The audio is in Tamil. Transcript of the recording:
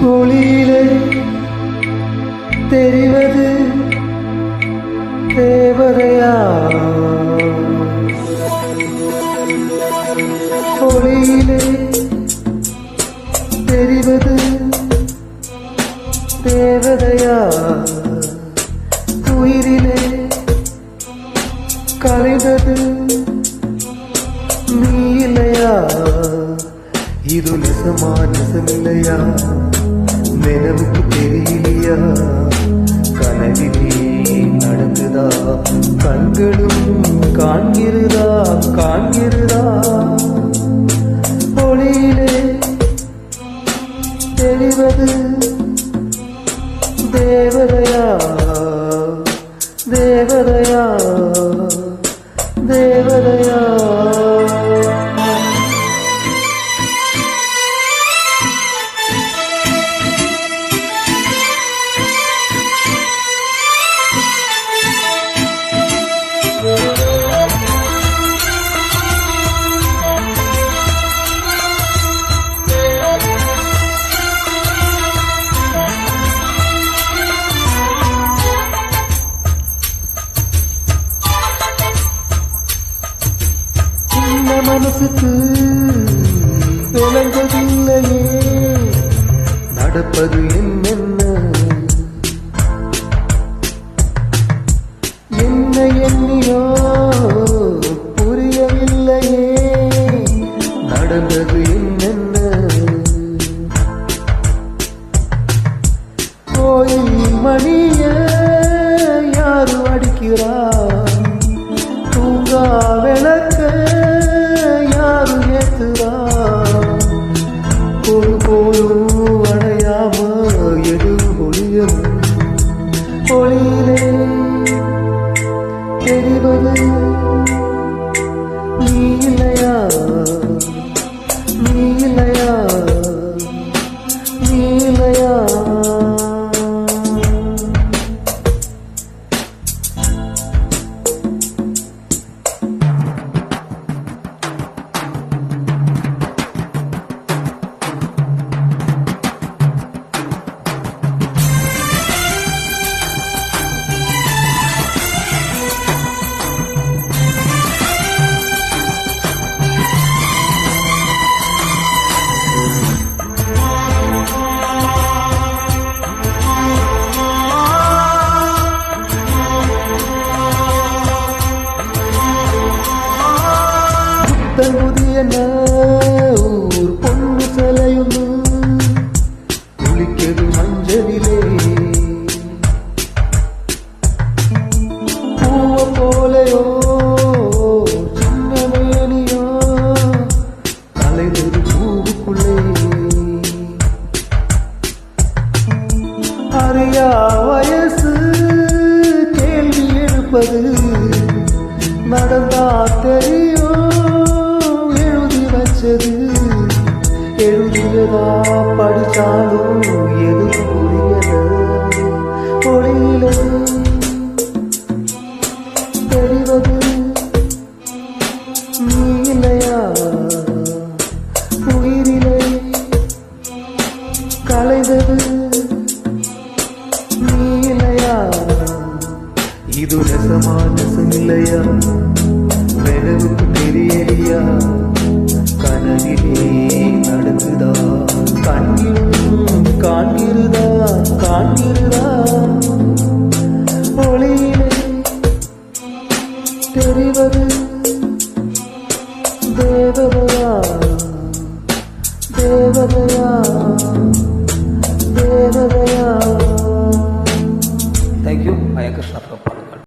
ஒளியிலே தெரிவது தேவதையா? ஒளியிலே தெரிவது தேவதையா? உயிரிலே கலைந்தது நீ இல்லையா? இது நெசமா நெசமில்லையா? நினைவுக்கு தெரியலையா? கனவிலே நடக்குதா? கண்களும் காண்கிறதா? காண்கிறதா? ஒளியிலே தெரிவது தேவதையா? தேவதையா? தேவதையா? மனசுக்கு விளங்கவில்லையே நடப்பது என்னென்ன? என்ன எண்ணியோ புரியவில்லையே நடந்தது என்னென்ன? கோயில் மணிய யாரு அடிக்கிறார்? தூங்கா விளக்க ஒரு போலும் அடையாம எது ஒளியும்? ஒளியிலே தெரிவது நீ இல்லையா? நீ இல்லையா? நீ இல்லையா? ஊர் பொண்ணு சிலையொன்று குளிக்கிறது மஞ்சளிலே பூவ போலையோ சின்ன மேனியோ தலைவரு பூவுக்குள்ளே அறியா வயசு கேள்வி எழுப்பது நடந்தா தெரியும் எழுதியதா படிச்சாலும்